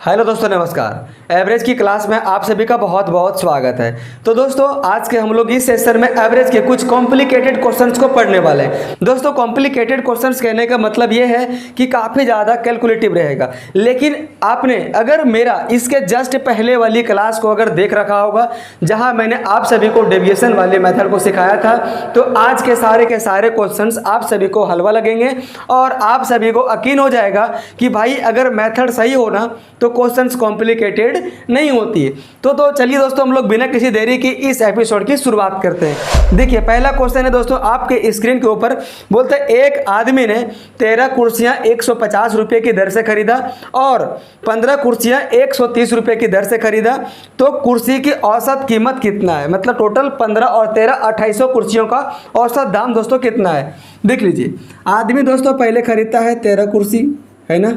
Hello दोस्तों, नमस्कार। Average की क्लास में आप सभी का बहुत बहुत स्वागत है। तो दोस्तों, आज के हम लोग इस सेशन में एवरेज के कुछ कॉम्प्लिकेटेड क्वेश्चंस को पढ़ने वाले हैं। दोस्तों, कॉम्प्लिकेटेड क्वेश्चंस कहने का मतलब ये है कि काफ़ी ज़्यादा कैलकुलेटिव रहेगा। लेकिन आपने अगर मेरा इसके जस्ट पहले वाली क्लास को अगर देख रखा होगा, जहाँ मैंने आप सभी को डेविएशन वाले मेथड को सिखाया था, तो आज के सारे क्वेश्चंस आप सभी को हलवा लगेंगे और आप सभी को यकीन हो जाएगा कि भाई अगर मेथड सही हो ना तो क्वेश्चंस कॉम्प्लिकेटेड नहीं होती है। तो चलिए दोस्तों, हम लोग बिना किसी देरी की इस एपिसोड की शुरुआत करते हैं। देखिए, पहला क्वेश्चन है दोस्तों आपके स्क्रीन के ऊपर। बोलते हैं एक आदमी ने 13 कुर्सियां 150 रुपये की दर से खरीदा और 15 कुर्सियां 130 रुपये की दर से खरीदा, तो कुर्सी की औसत कीमत कितना है? मतलब टोटल 15 और 13 2800 कुर्सियों का औसत दाम दोस्तों कितना है? देख लीजिए, आदमी दोस्तों पहले खरीदता है 13 कुर्सी, है ना,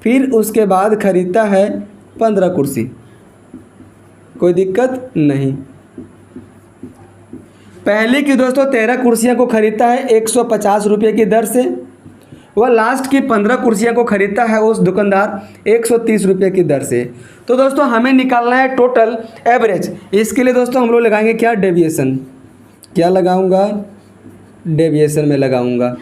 फिर उसके बाद खरीदता है 15 कुर्सी, कोई दिक्कत नहीं। पहले की दोस्तों 13 कुर्सियां को खरीदता है 150 रुपये की दर से, वह लास्ट की 15 कुर्सियां को खरीदता है उस दुकानदार 130 रुपये की दर से। तो दोस्तों हमें निकालना है टोटल एवरेज। इसके लिए दोस्तों हम लोग लगाएंगे क्या? डेविएशन। क्या लगाऊंगा? डेविएशन में लगाऊंगा।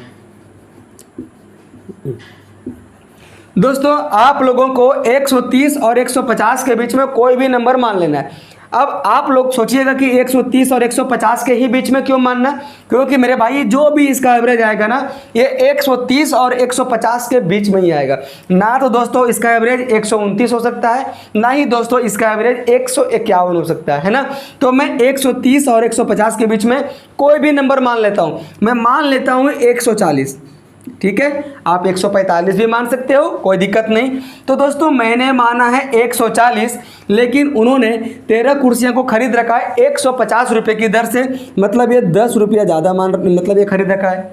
दोस्तों आप लोगों को 130 और 150 के बीच में कोई भी नंबर मान लेना है। अब आप लोग सोचिएगा कि 130 और 150 के ही बीच में क्यों मानना? क्योंकि मेरे भाई जो भी इसका एवरेज आएगा ना, ये 130 और 150 के बीच में ही आएगा। ना तो दोस्तों इसका एवरेज 129 हो सकता है, ना ही दोस्तों इसका एवरेज 151 हो सकता है ना। तो मैं 130 और 150 के बीच में कोई भी नंबर मान लेता हूँ। मैं मान लेता हूँ 140, ठीक है। आप 145 भी मान सकते हो, कोई दिक्कत नहीं। तो दोस्तों मैंने माना है 140, लेकिन उन्होंने 13 कुर्सियों को खरीद रखा है 150 रुपये की दर से, मतलब ये 10 रुपया ज़्यादा मतलब ये खरीद रखा है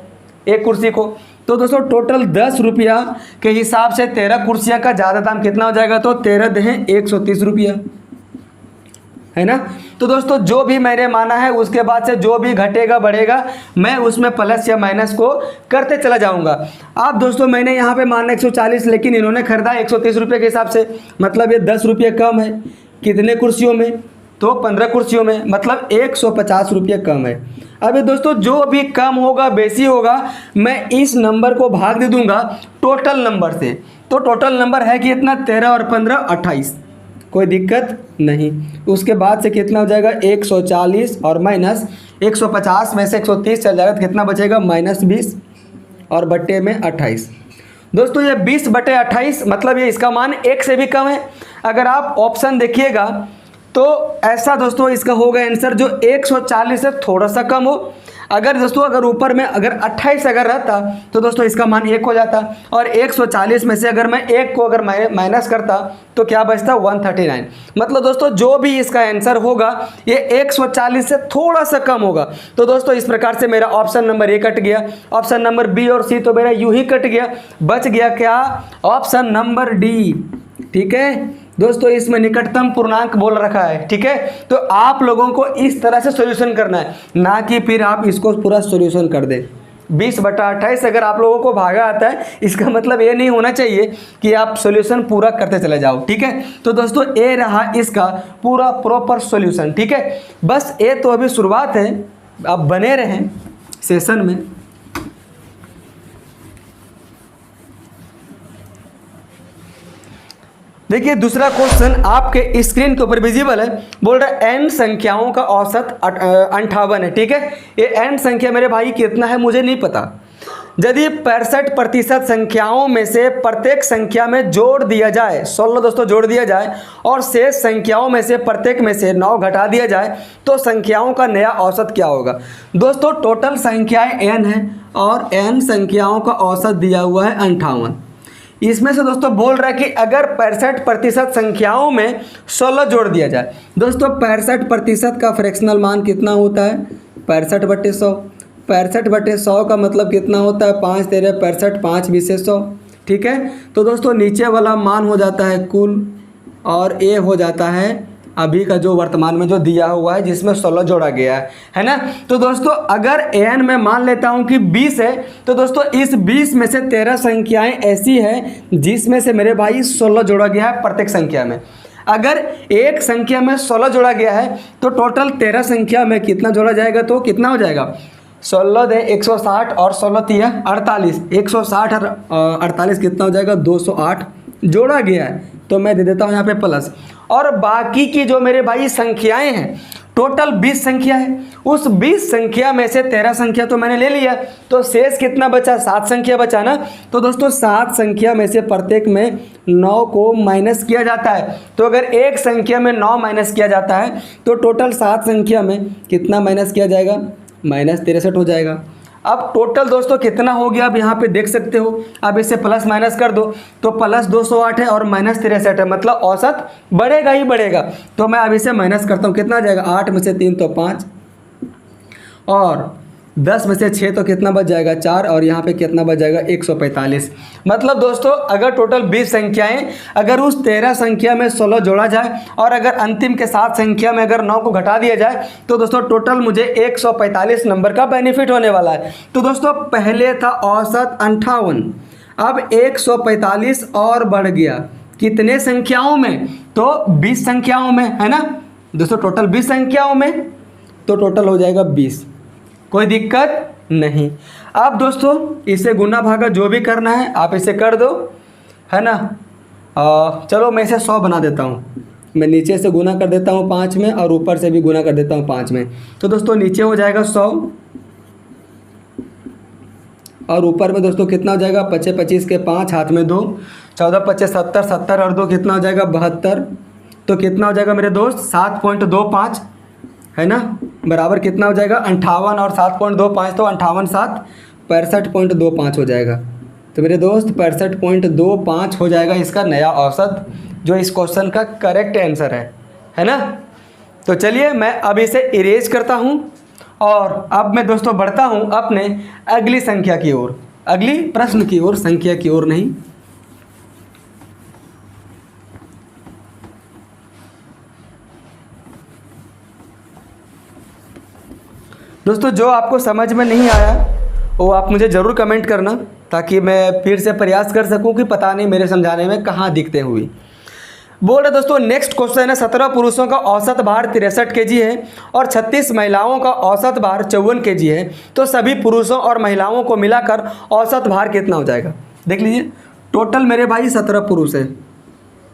एक कुर्सी को। तो दोस्तों टोटल 10 रुपया के हिसाब से 13 कुर्सियाँ का ज़्यादा दाम कितना हो जाएगा? तो 13 दहें 130 रुपया, है ना। तो दोस्तों जो भी मैंने माना है उसके बाद से जो भी घटेगा बढ़ेगा, मैं उसमें प्लस या माइनस को करते चला जाऊंगा। अब दोस्तों मैंने यहाँ पे माना 140, लेकिन इन्होंने खरीदा 130 रुपये के हिसाब से, मतलब ये 10 रुपये कम है। कितने कुर्सियों में? तो 15 कुर्सियों में, मतलब 150 रुपये कम है। अभी दोस्तों जो भी कम होगा बेसी होगा, मैं इस नंबर को भाग दे दूंगा टोटल नंबर से। तो टोटल नंबर है कि इतना 13 और 15 28, कोई दिक्कत नहीं। उसके बाद से कितना हो जाएगा? 140 और माइनस 150 में से 130 चल जाएगा, तो कितना बचेगा? -20 और बट्टे में 28। दोस्तों ये 20/28, मतलब ये इसका मान 1 से भी कम है। अगर आप ऑप्शन देखिएगा तो ऐसा दोस्तों इसका होगा आंसर जो 140 से थोड़ा सा कम हो। अगर दोस्तों अगर ऊपर में अगर 28 अगर रहता तो दोस्तों इसका मान 1 हो जाता, और 140 में से अगर मैं 1 को अगर माइनस करता तो क्या बचता? 139। मतलब दोस्तों जो भी इसका आंसर होगा ये 140 से थोड़ा सा कम होगा। तो दोस्तों इस प्रकार से मेरा ऑप्शन नंबर ए कट गया, ऑप्शन नंबर बी और सी तो मेरा यूं ही कट गया। बच गया क्या? ऑप्शन नंबर डी, ठीक है। दोस्तों इसमें निकटतम पूर्णांक बोल रखा है, ठीक है। तो आप लोगों को इस तरह से सॉल्यूशन करना है, ना कि फिर आप इसको पूरा सॉल्यूशन कर दें। 20/28 अगर आप लोगों को भागा आता है, इसका मतलब ये नहीं होना चाहिए कि आप सॉल्यूशन पूरा करते चले जाओ, ठीक है। तो दोस्तों ये रहा इसका पूरा प्रॉपर सॉल्यूशन, ठीक है। बस ये तो अभी शुरुआत है, आप बने रहें सेशन में। देखिए दूसरा क्वेश्चन आपके स्क्रीन के ऊपर विजिबल है। बोल रहा है n संख्याओं का औसत 58 है, ठीक है। ये n संख्या मेरे भाई कितना है मुझे नहीं पता। यदि 65% संख्याओं में से प्रत्येक संख्या में जोड़ दिया जाए, 16 दोस्तों जोड़ दिया जाए, और शेष संख्याओं में से प्रत्येक में से 9 घटा दिया जाए, तो संख्याओं का नया औसत क्या होगा? दोस्तों टोटल संख्याएं n है और n संख्याओं का औसत दिया हुआ है 58। इसमें से दोस्तों बोल रहा है कि अगर 65% संख्याओं में 16 जोड़ दिया जाए। दोस्तों 65% का फ्रैक्शनल मान कितना होता है? 65/100। 65/100 का मतलब कितना होता है? 5 तेरह 65, 5 20 100, ठीक है। तो दोस्तों नीचे वाला मान हो जाता है कुल, और ए हो जाता है अभी का जो वर्तमान में जो दिया हुआ है जिसमें 16 जोड़ा गया है ना। तो दोस्तों अगर an में मान लेता हूं कि 20 है, तो दोस्तों इस 20 में से 13 संख्याएं ऐसी हैं जिसमें से मेरे भाई 16 जोड़ा गया है प्रत्येक संख्या में। अगर एक संख्या में 16 जोड़ा गया है तो टोटल 13 संख्या में कितना जोड़ा जाएगा, तो कितना हो जाएगा 16 दे 160 और 16 तिया 48, 160 और 48 कितना हो जाएगा 208 जोड़ा गया है। तो मैं दे देता हूँ यहाँ पे प्लस। और बाकी की जो मेरे भाई संख्याएं हैं, टोटल 20 संख्या है, उस 20 संख्या में से 13 संख्या तो मैंने ले लिया, तो शेष कितना बचा 7 संख्या बचा ना। तो दोस्तों 7 संख्या में से प्रत्येक में 9 को माइनस किया जाता है। तो अगर एक संख्या में 9 माइनस किया जाता है तो टोटल 7 संख्या में कितना माइनस किया जाएगा, -63 हो जाएगा। अब टोटल दोस्तों कितना हो गया, अब यहाँ पे देख सकते हो। अब इसे प्लस माइनस कर दो तो प्लस 208 है और -63 है, मतलब औसत बढ़ेगा ही बढ़ेगा। तो मैं अब इसे माइनस करता हूँ, कितना आ जाएगा 8 में से 3 तो 5 और 10 में से 6 तो कितना बच जाएगा 4 और यहाँ पे कितना बच जाएगा 145। मतलब दोस्तों अगर टोटल 20 संख्याएं, अगर उस 13 संख्या में 16 जोड़ा जाए और अगर अंतिम के 7 संख्या में अगर 9 को घटा दिया जाए तो दोस्तों टोटल मुझे 145 नंबर का बेनिफिट होने वाला है। तो दोस्तों पहले था औसत 58, अब 145 और बढ़ गया कितने संख्याओं में, तो 20 संख्याओं में, है ना दोस्तों। टोटल 20 संख्याओं में तो टोटल हो जाएगा 20, कोई दिक्कत नहीं। अब दोस्तों इसे गुना भागा जो भी करना है आप इसे कर दो, है ना। चलो मैं इसे 100 बना देता हूँ, मैं नीचे से गुना कर देता हूँ 5 में और ऊपर से भी गुना कर देता हूँ 5 में। तो दोस्तों नीचे हो जाएगा 100 और ऊपर में दोस्तों कितना हो जाएगा 25 25 के 5 हाथ में 2, 14 25 70, 70 और 2 कितना हो जाएगा 72। तो कितना हो जाएगा मेरे दोस्त 7.25, है ना, बराबर कितना हो जाएगा 58 और 7.25 तो 58 7 65.25 हो जाएगा। तो मेरे दोस्त 65.25 हो जाएगा इसका नया औसत, जो इस क्वेश्चन का करेक्ट आंसर है ना। तो चलिए मैं अब इसे इरेज करता हूँ और अब मैं दोस्तों बढ़ता हूँ अपने अगली संख्या की ओर, अगली प्रश्न की ओर, संख्या की ओर नहीं। दोस्तों जो आपको समझ में नहीं आया वो आप मुझे ज़रूर कमेंट करना, ताकि मैं फिर से प्रयास कर सकूं कि पता नहीं मेरे समझाने में कहाँ दिक्कतें हुई। बोल रहे दोस्तों नेक्स्ट क्वेश्चन है 17 पुरुषों का औसत भार 63 kg है और 36 महिलाओं का औसत भार 54 kg है, तो सभी पुरुषों और महिलाओं को मिलाकर औसत भार कितना हो जाएगा। देख लीजिए टोटल मेरे भाई 17 पुरुष है,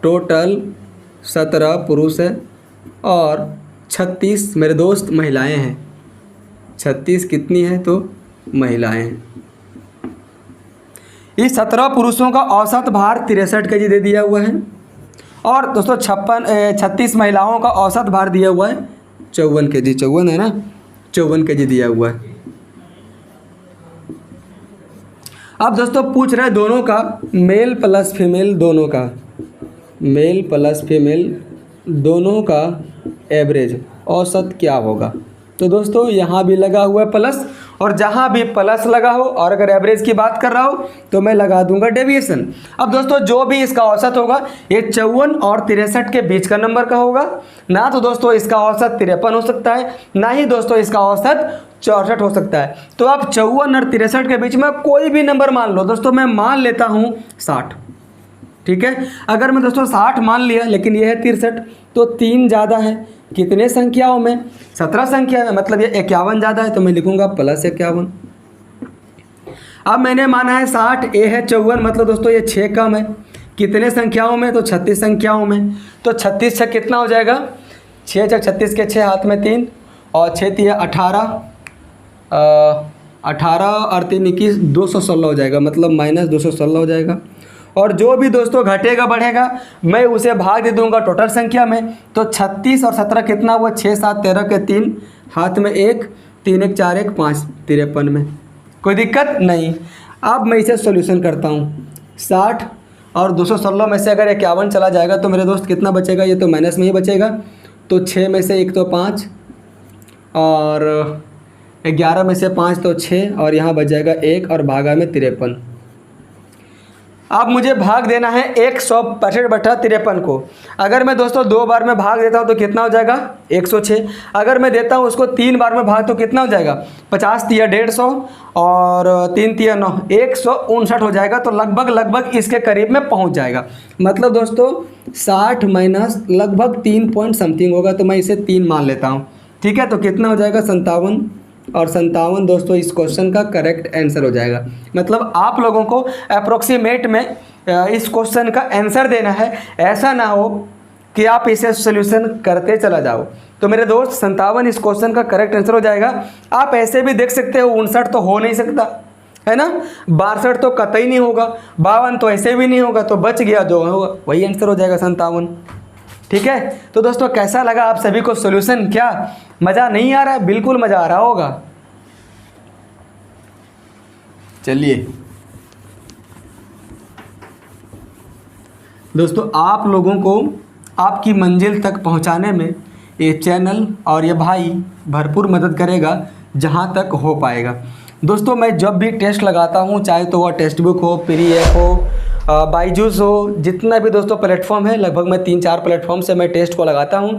टोटल 17 पुरुष है और 36 मेरे दोस्त महिलाएं हैं। 36 कितनी है तो महिलाएं हैं। इस 17 पुरुषों का औसत भार 63 kg दे दिया हुआ है और दोस्तों 36 महिलाओं का औसत भार दिया हुआ है 54 kg, 54 है ना, 54 kg दिया हुआ है। अब दोस्तों पूछ रहे हैं दोनों का मेल प्लस फीमेल, दोनों का मेल प्लस फीमेल दोनों का एवरेज औसत क्या होगा। तो दोस्तों यहाँ भी लगा हुआ है प्लस, और जहाँ भी प्लस लगा हो और अगर एवरेज की बात कर रहा हो तो मैं लगा दूंगा डेविएशन। अब दोस्तों जो भी इसका औसत होगा ये 54 और 63 के बीच का नंबर का होगा ना। तो दोस्तों इसका औसत 53 हो सकता है, ना ही दोस्तों इसका औसत 64 हो सकता है। तो आप 54 और 63 के बीच में कोई भी नंबर मान लो। दोस्तों मैं मान लेता हूँ 60, ठीक है। अगर मैं दोस्तों 60 मान लिया, लेकिन यह है 63, तो 3 ज़्यादा है कितने संख्याओं में, 17 संख्या में, मतलब ये 51 ज़्यादा है तो मैं लिखूंगा +51। अब मैंने माना है 60, ए है 54, मतलब दोस्तों ये 6 कम है कितने संख्याओं में, तो 36 संख्याओं में। तो 36 6 कितना हो जाएगा, 6 6 36 के 6 हाथ में 3 और 6 3 18, 18 और 3 21, 216 हो जाएगा, मतलब -216 हो जाएगा। और जो भी दोस्तों घटेगा बढ़ेगा मैं उसे भाग दे दूंगा टोटल संख्या में। तो 36 और 17 कितना हुआ, 6 7 13 के 3 हाथ में 1, 3 1 4 1 5, 53 में, कोई दिक्कत नहीं। अब मैं इसे सॉल्यूशन करता हूँ। 60 और 216 में से अगर 51 चला जाएगा तो मेरे दोस्त कितना बचेगा, ये तो माइनस में ही बचेगा। तो 6 में से 1 तो 5 और 11 में से 5 तो 6 और यहाँ बच जाएगा 1 और भागा में 53। अब मुझे भाग देना है 165/53 को। अगर मैं दोस्तों 2 बार में भाग देता हूँ तो कितना हो जाएगा 106। अगर मैं देता हूँ उसको 3 बार में भाग तो कितना हो जाएगा 50 तिया 150 और 3 तिया 9 159 हो जाएगा। तो लगभग इसके करीब में पहुँच जाएगा। मतलब दोस्तों 60 माइनस लगभग 3 पॉइंट समथिंग होगा, तो मैं इसे 3 मान लेता हूँ। ठीक है, तो कितना हो जाएगा 57 और 57 दोस्तों इस क्वेश्चन का करेक्ट आंसर हो जाएगा। मतलब आप लोगों को अप्रोक्सीमेट में इस क्वेश्चन का आंसर देना है, ऐसा ना हो कि आप इसे सोल्यूशन करते चला जाओ। तो मेरे दोस्त 57 इस क्वेश्चन का करेक्ट आंसर हो जाएगा। आप ऐसे भी देख सकते हो 59 तो हो नहीं सकता है ना, 62 तो कतई नहीं होगा, 52 तो ऐसे भी नहीं होगा, तो बच गया जो होगा वही आंसर हो जाएगा 57। ठीक है, तो दोस्तों कैसा लगा आप सभी को सॉल्यूशन? क्या मज़ा नहीं आ रहा है? बिल्कुल मज़ा आ रहा होगा। चलिए दोस्तों, आप लोगों को आपकी मंजिल तक पहुंचाने में ये चैनल और ये भाई भरपूर मदद करेगा जहां तक हो पाएगा। दोस्तों मैं जब भी टेस्ट लगाता हूं, चाहे तो वह टेक्स्ट बुक हो, पीडीएफ हो, बाईजूस हो, जितना भी दोस्तों प्लेटफॉर्म है, लगभग मैं 3-4 प्लेटफॉर्म से मैं टेस्ट को लगाता हूं।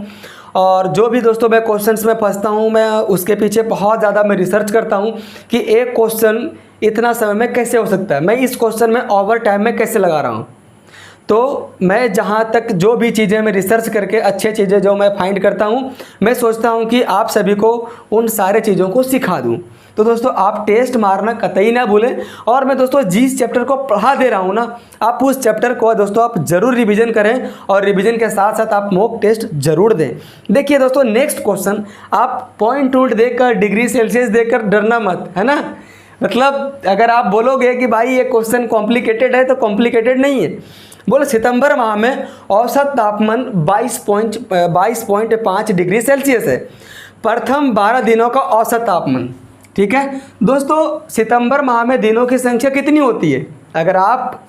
और जो भी दोस्तों मैं क्वेश्चंस में फंसता हूं, मैं उसके पीछे बहुत ज़्यादा मैं रिसर्च करता हूं कि एक क्वेश्चन इतना समय में कैसे हो सकता है, मैं इस क्वेश्चन में ओवर टाइम में कैसे लगा रहा हूं। तो मैं जहाँ तक जो भी चीज़ें मैं रिसर्च करके अच्छी चीज़ें जो मैं फाइंड करता हूँ, मैं सोचता हूँ कि आप सभी को उन सारे चीज़ों को सिखा दूँ। तो दोस्तों आप टेस्ट मारना कतई ना भूलें। और मैं दोस्तों जिस चैप्टर को पढ़ा दे रहा हूँ ना, आप उस चैप्टर को दोस्तों आप ज़रूर रिवीजन करें और रिवीजन के साथ साथ आप मॉक टेस्ट ज़रूर दें। देखिए दोस्तों नेक्स्ट क्वेश्चन, आप पॉइंट टूल्ट देकर, डिग्री सेल्सियस देकर डरना मत, है ना। मतलब अगर आप बोलोगे कि भाई ये क्वेश्चन कॉम्प्लिकेटेड है, तो कॉम्प्लिकेटेड नहीं है। बोलो सितंबर माह में औसत तापमान 22.5 डिग्री सेल्सियस है। प्रथम 12 दिनों का औसत तापमान। ठीक है दोस्तों, सितंबर माह में दिनों की संख्या कितनी होती है? अगर आप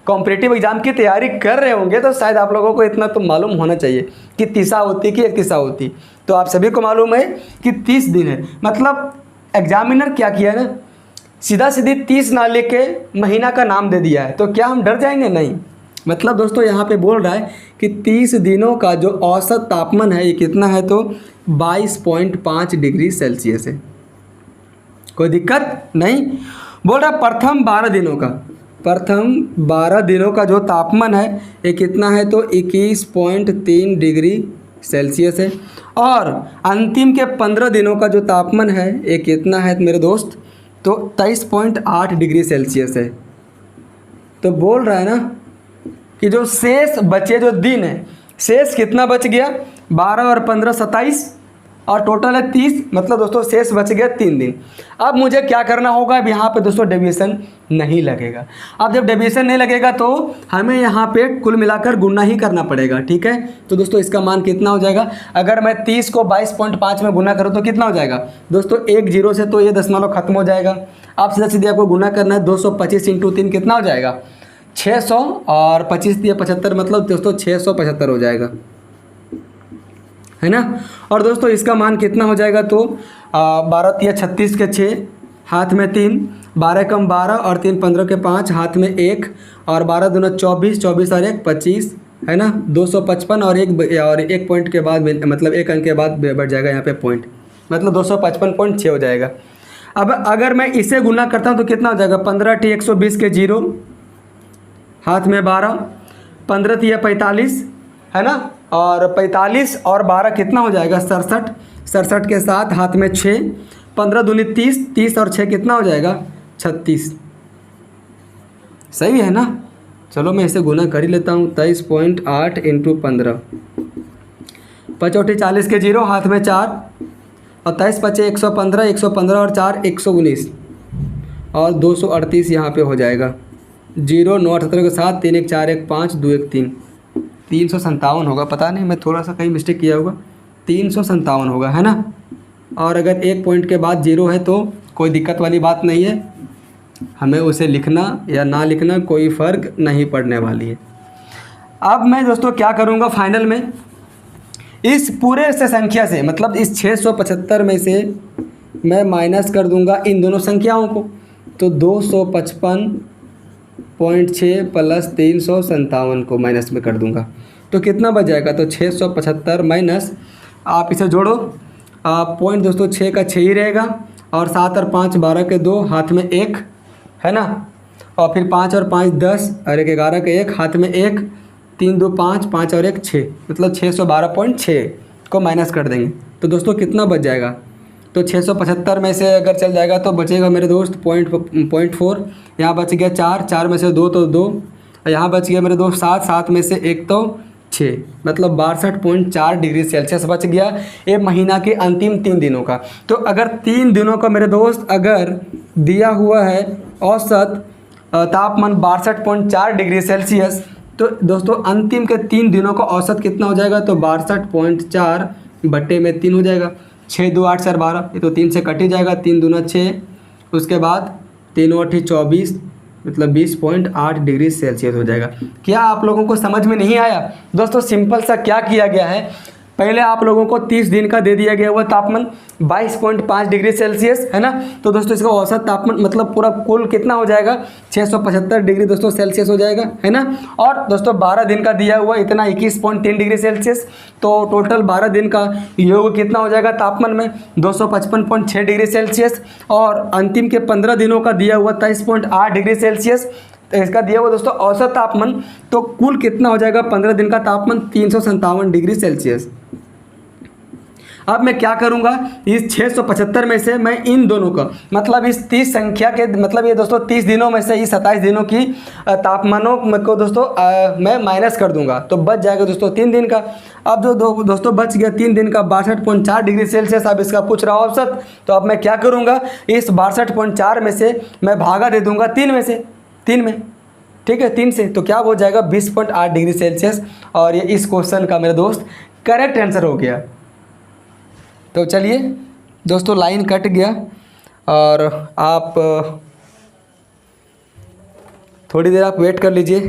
कॉम्पिटिटिव एग्जाम की तैयारी कर रहे होंगे तो शायद आप लोगों को इतना तो मालूम होना चाहिए कि 30 होती कि 31 होती। तो आप सभी को मालूम है कि 30 दिन है। मतलब एग्जामिनर क्या किया है ना, सीधा सीधी 30 ना लेके महीना का नाम दे दिया है। तो क्या हम डर जाएंगे? नहीं। मतलब दोस्तों यहाँ पे बोल रहा है कि 30 दिनों का जो औसत तापमान है ये कितना है, तो 22.5 डिग्री सेल्सियस है। कोई दिक्कत नहीं। बोल रहा प्रथम 12 दिनों का जो तापमान है ये कितना है, तो 21.3 डिग्री सेल्सियस है। और अंतिम के 15 दिनों का जो तापमान है ये कितना है मेरे दोस्त, तो 23.8 डिग्री सेल्सियस है। तो बोल रहा है ना कि जो शेष बचे जो दिन है, शेष कितना बच गया, 12 और 15 27 और टोटल है 30। मतलब दोस्तों शेष बच गया 3 दिन। अब मुझे क्या करना होगा, अब यहाँ पे दोस्तों डेविएशन नहीं लगेगा। अब जब डेविएशन नहीं लगेगा तो हमें यहाँ पे कुल मिलाकर गुना ही करना पड़ेगा। ठीक है, तो दोस्तों इसका मान कितना हो जाएगा, अगर मैं 30 को 22.5 में गुना करूँ तो कितना हो जाएगा दोस्तों, 1 0 से तो ये दशमलव खत्म हो जाएगा। आप सीधा सीधे आपको गुना करना है, 225 × 3 कितना हो जाएगा 600 और 25 दिया 75, मतलब दोस्तों 675 हो जाएगा, है ना। और दोस्तों इसका मान कितना हो जाएगा, तो 12 तिया 36 के 6, हाथ में 3, 12 कम 12 और 3 15 के 5, हाथ में 1 और 12 दूना 24, 24 और 1 25, है ना। 255 और एक पॉइंट के बाद मतलब एक अंक के बाद बढ़ जाएगा यहाँ पे पॉइंट, मतलब 255.6 हो जाएगा। अब अगर मैं इसे गुना करता हूँ तो कितना हो जाएगा, 15 × 120 के 0, हाथ में 12, 15 तिया 45, है ना। और 45 और 12 कितना हो जाएगा 67, 67 के साथ हाथ में 6, 15 दूनी 30, 30 और 6 कितना हो जाएगा 36। सही है ना। चलो मैं इसे गुना कर ही लेता हूँ, 23.8 × 15, 5 40 के 0, हाथ में 4 और 23 5 115, 115 और 4 119 और 238 यहाँ पे हो जाएगा। 0 9 78 के साथ 3 1 4 1 5 2 1 3, 357 होगा। पता नहीं मैं थोड़ा सा कहीं मिस्टेक किया होगा, 357 होगा, है ना। और अगर एक पॉइंट के बाद 0 है तो कोई दिक्कत वाली बात नहीं है, हमें उसे लिखना या ना लिखना कोई फ़र्क नहीं पड़ने वाली है। अब मैं दोस्तों क्या करूँगा, फाइनल में इस पूरे से संख्या से, मतलब इस 675 में से मैं माइनस कर दूंगा इन दोनों संख्याओं को, तो 255 0.6 प्लस 357 को माइनस में कर दूंगा तो कितना बच जाएगा, तो 675 माइनस, आप इसे जोड़ो, पॉइंट दोस्तों 6 का 6 ही रहेगा, और 7 और 5 12 के 2, हाथ में 1 है ना, और फिर 5 और 5 10 और 1 11 के 1, हाथ में 1, 3 2 5, 5 और 1 6, मतलब 612.6 को माइनस कर देंगे तो दोस्तों कितना बच जाएगा, तो 675 में से अगर चल जाएगा तो बचेगा मेरे दोस्त 0.4, यहाँ बच गया 4, 4 में से 2 तो 2, यहाँ बच गया मेरे दोस्त 7, 7 में से 1 तो 6, मतलब 62.4 डिग्री सेल्सियस बच गया ये महीना के अंतिम 3 दिनों का। तो अगर 3 दिनों का मेरे दोस्त अगर दिया हुआ है औसत तापमान 62.4 डिग्री सेल्सियस, तो दोस्तों अंतिम के 3 दिनों का औसत कितना हो जाएगा, तो 62.4 बट्टे में 3 हो जाएगा, 6 2 8 4 12, ये तो 3 से कट ही जाएगा, 3 दूना 6, उसके बाद 3 8 24, मतलब 20.8 डिग्री सेल्सियस हो जाएगा। क्या आप लोगों को समझ में नहीं आया दोस्तों? सिंपल सा क्या किया गया है, पहले आप लोगों को 30 दिन का दे दिया गया हुआ तापमान 22.5 डिग्री सेल्सियस है ना, तो दोस्तों इसका औसत तापमान मतलब पूरा कुल कितना हो जाएगा, 675 डिग्री दोस्तों सेल्सियस हो जाएगा है ना। और दोस्तों 12 दिन का दिया हुआ इतना 21.3 डिग्री सेल्सियस, तो टोटल 12 दिन का योग कितना हो जाएगा तापमान में 255.6 डिग्री सेल्सियस, और अंतिम के 15 दिनों का दिया हुआ 23.8 डिग्री सेल्सियस, तो इसका दिया हुआ दोस्तों औसत तापमान, तो कुल कितना हो जाएगा 15 दिन का तापमान 357 डिग्री सेल्सियस। अब मैं क्या करूंगा, इस 675 में से मैं इन दोनों का मतलब इस 30 संख्या के मतलब ये दोस्तों 30 दिनों में से इस 27 दिनों की तापमानों को दोस्तों मैं माइनस कर दूंगा, तो बच जाएगा दोस्तों 3 दिन का। अब जो दोस्तों बच गया 3 दिन का 62.4 डिग्री सेल्सियस, अब इसका पूछ रहा औसत, तो अब मैं क्या करूँगा, इस 62.4 में से मैं भागा दे दूँगा 3 में से, 3 में, ठीक है 3 से, तो क्या हो जाएगा 20.8 डिग्री सेल्सियस, और ये इस क्वेश्चन का मेरे दोस्त करेक्ट आंसर हो गया। तो चलिए दोस्तों लाइन कट गया, और आप थोड़ी देर आप वेट कर लीजिए।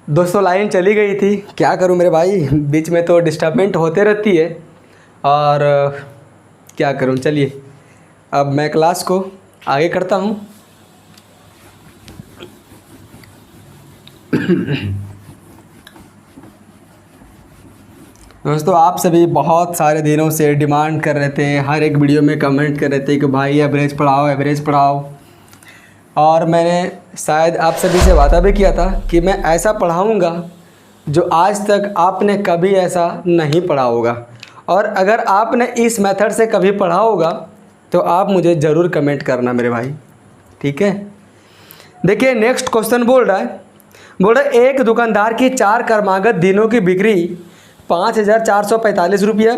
दोस्तों लाइन चली गई थी, क्या करूं मेरे भाई, बीच में तो डिस्टर्बेंट होते रहती है, और क्या करूं। चलिए अब मैं क्लास को आगे करता हूं। दोस्तों आप सभी बहुत सारे दिनों से डिमांड कर रहे थे, हर एक वीडियो में कमेंट कर रहे थे कि भाई एवरेज पढ़ाओ, एवरेज पढ़ाओ, और मैंने शायद आप सभी से वादा भी किया था कि मैं ऐसा पढ़ाऊँगा जो आज तक आपने कभी ऐसा नहीं पढ़ा होगा, और अगर आपने इस मेथड से कभी पढ़ा होगा तो आप मुझे ज़रूर कमेंट करना मेरे भाई, ठीक है। देखिए नेक्स्ट क्वेश्चन बोल रहा है एक दुकानदार की 4 क्रमागत दिनों की बिक्री 5,445 रुपया,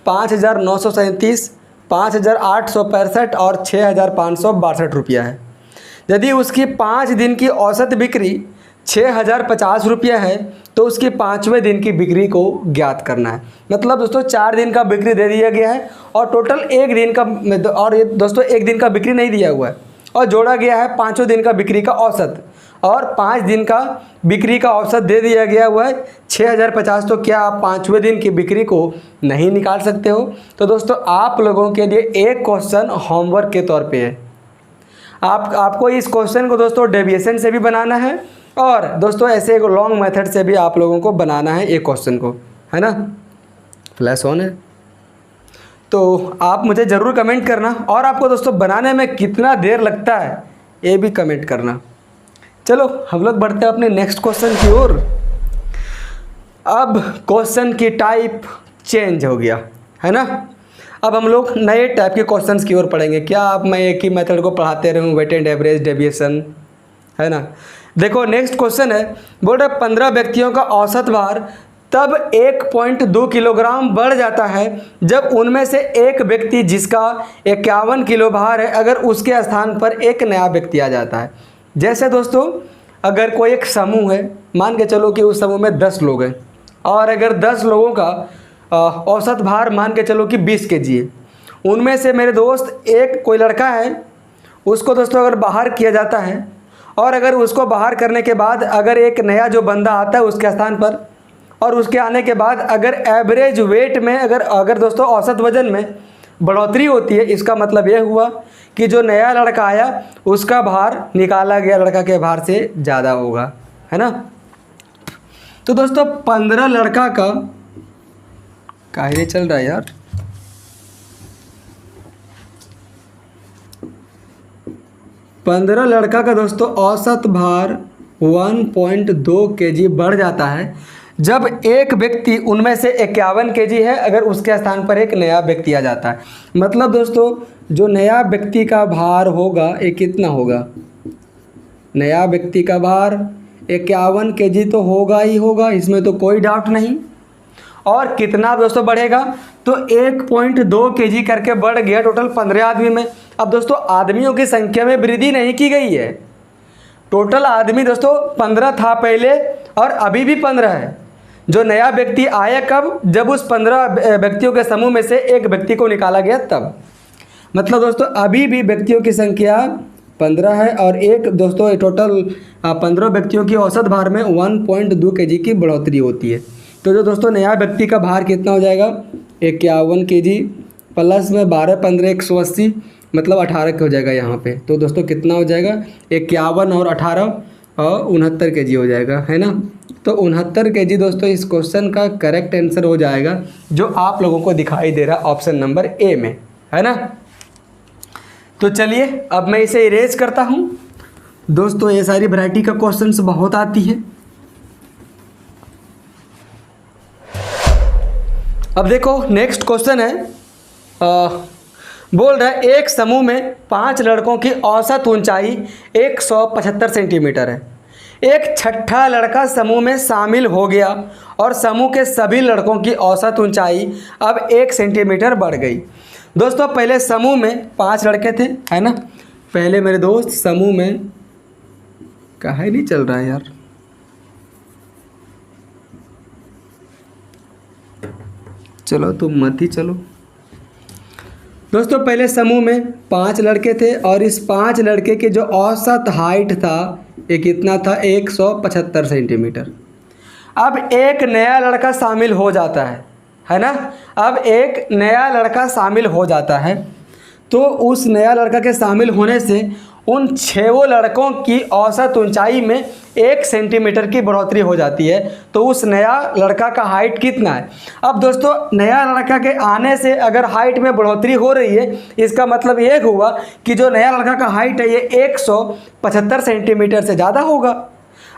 5,937, 5,865 और 6,562 रुपया है। यदि उसकी 5 दिन की औसत बिक्री 6,050 रुपया है तो उसकी 5वें दिन की बिक्री को ज्ञात करना है। मतलब दोस्तों 4 दिन का बिक्री दे दिया गया है, और टोटल 1 दिन का, और ये दोस्तों 1 दिन का बिक्री नहीं दिया हुआ है, और जोड़ा गया है 5 दिन का बिक्री का औसत, और 5 दिन का बिक्री का औसत दे दिया गया हुआ है 6,050। तो क्या आप 5वें दिन की बिक्री को नहीं निकाल सकते हो? तो दोस्तों आप लोगों के लिए एक क्वेश्चन होमवर्क के तौर पे है, आपको इस क्वेश्चन को दोस्तों डेविएशन से भी बनाना है, और दोस्तों ऐसे एक लॉन्ग मेथड से भी आप लोगों को बनाना है एक क्वेश्चन को, है ना। फ्लैश ऑन है, तो आप मुझे ज़रूर कमेंट करना, और आपको दोस्तों बनाने में कितना देर लगता है ये भी कमेंट करना। चलो हम लोग बढ़ते हैं अपने नेक्स्ट क्वेश्चन की ओर। अब क्वेश्चन की टाइप चेंज हो गया है ना, अब हम लोग नए टाइप के क्वेश्चंस की ओर पढ़ेंगे। क्या अब मैं एक ही मेथड को पढ़ाते रहूँ, वेटेड एवरेज डेविएशन, है ना। देखो नेक्स्ट क्वेश्चन है, बोल रहा 15 व्यक्तियों का औसत भार तब 1.2 किलोग्राम बढ़ जाता है जब उनमें से एक व्यक्ति जिसका 51 किलो भार है, अगर उसके स्थान पर एक नया व्यक्ति आ जाता है। जैसे दोस्तों अगर कोई एक समूह है, मान के चलो कि उस समूह में 10 लोग हैं, और अगर 10 लोगों का औसत भार मान के चलो कि 20 kg है, उनमें से मेरे दोस्त एक कोई लड़का है, उसको दोस्तों अगर बाहर किया जाता है, और अगर उसको बाहर करने के बाद अगर एक नया जो बंदा आता है उसके स्थान पर, और उसके आने के बाद अगर एवरेज वेट में अगर दोस्तों औसत वजन में बढ़ोतरी होती है, इसका मतलब ये हुआ कि जो नया लड़का आया उसका भार निकाला गया लड़का के भार से ज़्यादा होगा, है ना। तो दोस्तों 15 लड़का का काहे चल रहा है यार, 15 लड़का का दोस्तों औसत भार 1.2 kg बढ़ जाता है जब एक व्यक्ति उनमें से 51 kg है, अगर उसके स्थान पर एक नया व्यक्ति आ जाता है। मतलब दोस्तों जो नया व्यक्ति का भार होगा ये कितना होगा, नया व्यक्ति का भार 51 kg तो होगा ही होगा, इसमें तो कोई डाउट नहीं। और कितना दोस्तों बढ़ेगा, तो 1.2 kg करके बढ़ गया टोटल 15 आदमी में। अब दोस्तों आदमियों की संख्या में वृद्धि नहीं की गई है, टोटल आदमी दोस्तों 15 था पहले और अभी भी 15 है। जो नया व्यक्ति आया कब, जब उस 15 व्यक्तियों के समूह में से एक व्यक्ति को निकाला गया तब। मतलब दोस्तों अभी भी व्यक्तियों की संख्या 15 है और एक दोस्तों टोटल 15 व्यक्तियों की औसत भार में 1.2 kg की बढ़ोतरी होती है। तो जो दोस्तों नया व्यक्ति का भार कितना हो जाएगा, 51 kg प्लस में 12 15 180 मतलब 18 हो जाएगा यहाँ पे। तो दोस्तों कितना हो जाएगा, 51 और 18 और 69 kg हो जाएगा, है ना। तो 69 kg दोस्तों इस क्वेश्चन का करेक्ट आंसर हो जाएगा, जो आप लोगों को दिखाई दे रहा है ऑप्शन नंबर ए में, है ना। तो चलिए अब मैं इसे इरेज करता हूँ। दोस्तों ये सारी वैरायटी का क्वेश्चंस बहुत आती है। अब देखो नेक्स्ट क्वेश्चन है, बोल रहा है एक समूह में 5 लड़कों की औसत ऊंचाई 175 सेंटीमीटर है। एक छठा लड़का समूह में शामिल हो गया और समूह के सभी लड़कों की औसत ऊंचाई अब 1 सेंटीमीटर बढ़ गई। दोस्तों पहले समूह में 5 लड़के थे, है ना। पहले मेरे दोस्त समूह में काहे नहीं चल रहा है यार, चलो तुम मत ही चलो। दोस्तों पहले समूह में 5 लड़के थे और इस 5 लड़के के जो औसत हाइट था ये कितना था, 175 सेंटीमीटर। अब एक नया लड़का शामिल हो जाता है ना। अब एक नया लड़का शामिल हो जाता है तो उस नया लड़का के शामिल होने से उन 6 लड़कों की औसत ऊंचाई में 1 सेंटीमीटर की बढ़ोतरी हो जाती है। तो उस नया लड़का का हाइट कितना है। अब दोस्तों नया लड़का के आने से अगर हाइट में बढ़ोतरी हो रही है, इसका मतलब ये हुआ कि जो नया लड़का का हाइट है ये 175 सेंटीमीटर से ज़्यादा होगा।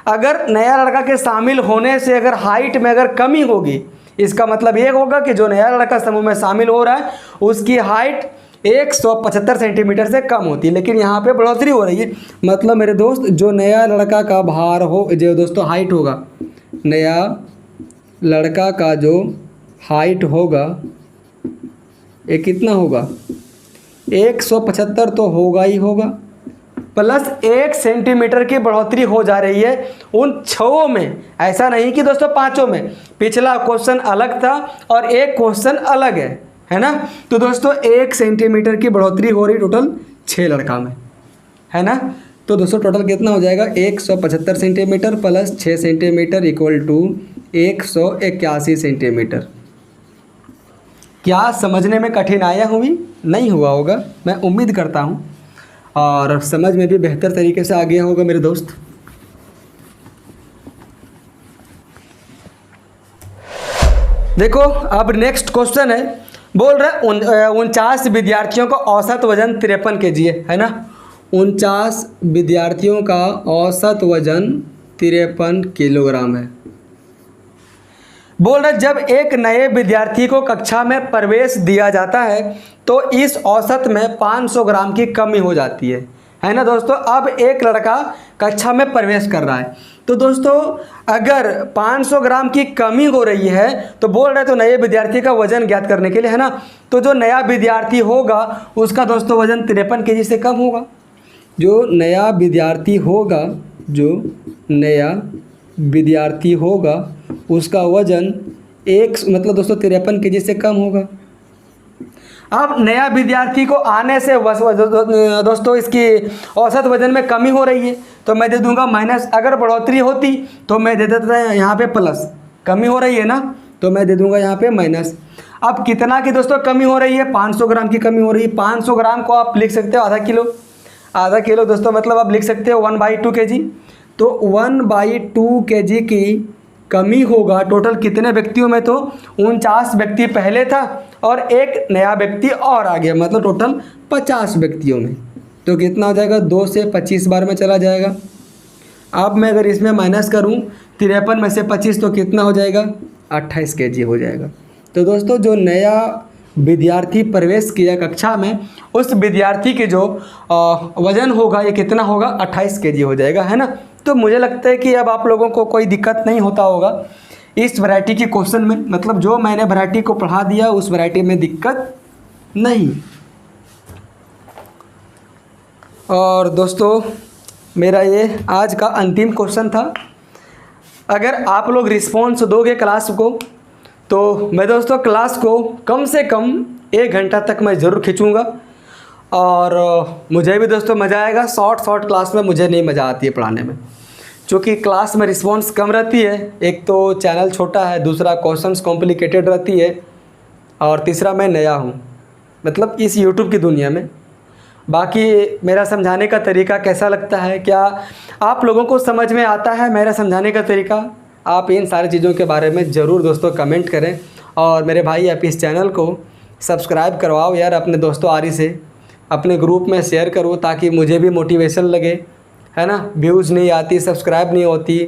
अगर नया लड़का के शामिल होने से अगर हाइट में अगर कमी होगी, इसका मतलब ये होगा कि जो नया लड़का समूह में शामिल हो रहा है उसकी हाइट 175 सेंटीमीटर से कम होती है, लेकिन यहाँ पे बढ़ोतरी हो रही है। मतलब मेरे दोस्त जो नया लड़का का भार हो, जो दोस्तों हाइट होगा, नया लड़का का जो हाइट होगा ये कितना होगा, 175 तो होगा ही होगा, प्लस 1 सेंटीमीटर की बढ़ोतरी हो जा रही है उन 6 में। ऐसा नहीं कि दोस्तों 5 में, पिछला क्वेश्चन अलग था और एक क्वेश्चन अलग है ना। तो दोस्तों 1 सेंटीमीटर की बढ़ोतरी हो रही टोटल 6 लड़का में, है ना। तो दोस्तों टोटल कितना हो जाएगा, 175 centimetre plus 6 centimetre equal to 181 centimetre. क्या समझने में कठिनाइयाँ हुई? नहीं हुआ होगा, मैं उम्मीद करता हूँ, और समझ में भी बेहतर तरीके से आ गया होगा मेरे दोस्त। देखो अब नेक्स्ट क्वेश्चन है, बोल रहा है 49 विद्यार्थियों का औसत वजन 53 kg है ना। 49 विद्यार्थियों का औसत वजन 53 किलोग्राम है। बोल रहा है जब एक नए विद्यार्थी को कक्षा में प्रवेश दिया जाता है तो इस औसत में 500 ग्राम की कमी हो जाती है ना दोस्तों। अब एक लड़का कक्षा में प्रवेश कर रहा है, तो दोस्तों अगर 500 ग्राम की कमी हो रही है तो बोल रहे तो नए विद्यार्थी का वजन ज्ञात करने के लिए, है ना। तो जो नया विद्यार्थी होगा उसका दोस्तों वजन 53 kg से कम होगा। जो नया विद्यार्थी होगा, जो नया विद्यार्थी होगा उसका वजन मतलब दोस्तों 53 kg से कम होगा। अब नया विद्यार्थी को आने से दोस्तों इसकी औसत वजन में कमी हो रही है, तो मैं दे दूंगा माइनस। अगर बढ़ोतरी होती तो मैं दे देता यहाँ पे प्लस, कमी हो रही है ना, तो मैं दे दूंगा यहाँ पे माइनस। अब कितना की दोस्तों कमी हो रही है, 500 ग्राम की कमी हो रही है। 500 ग्राम को आप लिख सकते हो आधा किलो दोस्तों, मतलब आप लिख सकते हो 1/2 kg। तो 1/2 kg की कमी होगा टोटल कितने व्यक्तियों में, तो 49 व्यक्ति पहले था और एक नया व्यक्ति और आ गया, मतलब टोटल 50 व्यक्तियों में। तो कितना हो जाएगा, 2 से 25 बार में चला जाएगा। अब मैं अगर इसमें माइनस करूं 53 में से 25 तो कितना हो जाएगा, 28 kg हो जाएगा। तो दोस्तों जो नया विद्यार्थी प्रवेश किया कक्षा में, उस विद्यार्थी के जो वज़न होगा ये कितना होगा, 28 kg हो जाएगा, है ना। तो मुझे लगता है कि अब आप लोगों को कोई दिक्कत नहीं होता होगा इस वैरायटी के क्वेश्चन में, मतलब जो मैंने वैरायटी को पढ़ा दिया उस वैरायटी में दिक्कत नहीं। और दोस्तों मेरा ये आज का अंतिम क्वेश्चन था। अगर आप लोग रिस्पॉन्स दोगे क्लास को, तो मैं दोस्तों क्लास को कम से कम 1 घंटा तक मैं ज़रूर खींचूँगा। और मुझे भी दोस्तों मज़ा आएगा। शॉर्ट क्लास में मुझे नहीं मज़ा आती है पढ़ाने में, क्योंकि क्लास में रिस्पॉन्स कम रहती है। एक तो चैनल छोटा है, दूसरा क्वेश्चंस कॉम्प्लिकेटेड रहती है, और तीसरा मैं नया हूँ, मतलब इस यूट्यूब की दुनिया में। बाकी मेरा समझाने का तरीका कैसा लगता है, क्या आप लोगों को समझ में आता है मेरा समझाने का तरीका, आप इन सारी चीज़ों के बारे में ज़रूर दोस्तों कमेंट करें। और मेरे भाई आप इस चैनल को सब्सक्राइब करवाओ यार अपने दोस्तों आरी से, अपने ग्रुप में शेयर करो ताकि मुझे भी मोटिवेशन लगे, है ना। व्यूज़ नहीं आती, सब्सक्राइब नहीं होती,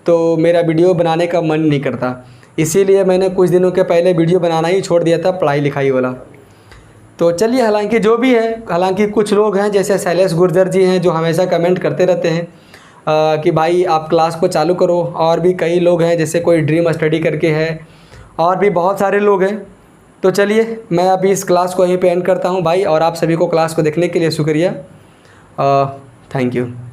तो मेरा वीडियो बनाने का मन नहीं करता। इसीलिए मैंने कुछ दिनों के पहले वीडियो बनाना ही छोड़ दिया था, पढ़ाई लिखाई वाला। तो चलिए, हालांकि जो भी है, हालांकि कुछ लोग हैं जैसे शैलेश गुर्जर जी हैं जो हमेशा कमेंट करते रहते हैं कि भाई आप क्लास को चालू करो। और भी कई लोग हैं जैसे कोई ड्रीम स्टडी करके है, और भी बहुत सारे लोग हैं। तो चलिए मैं अभी इस क्लास को यहीं पे एंड करता हूं भाई, और आप सभी को क्लास को देखने के लिए शुक्रिया। Thank you.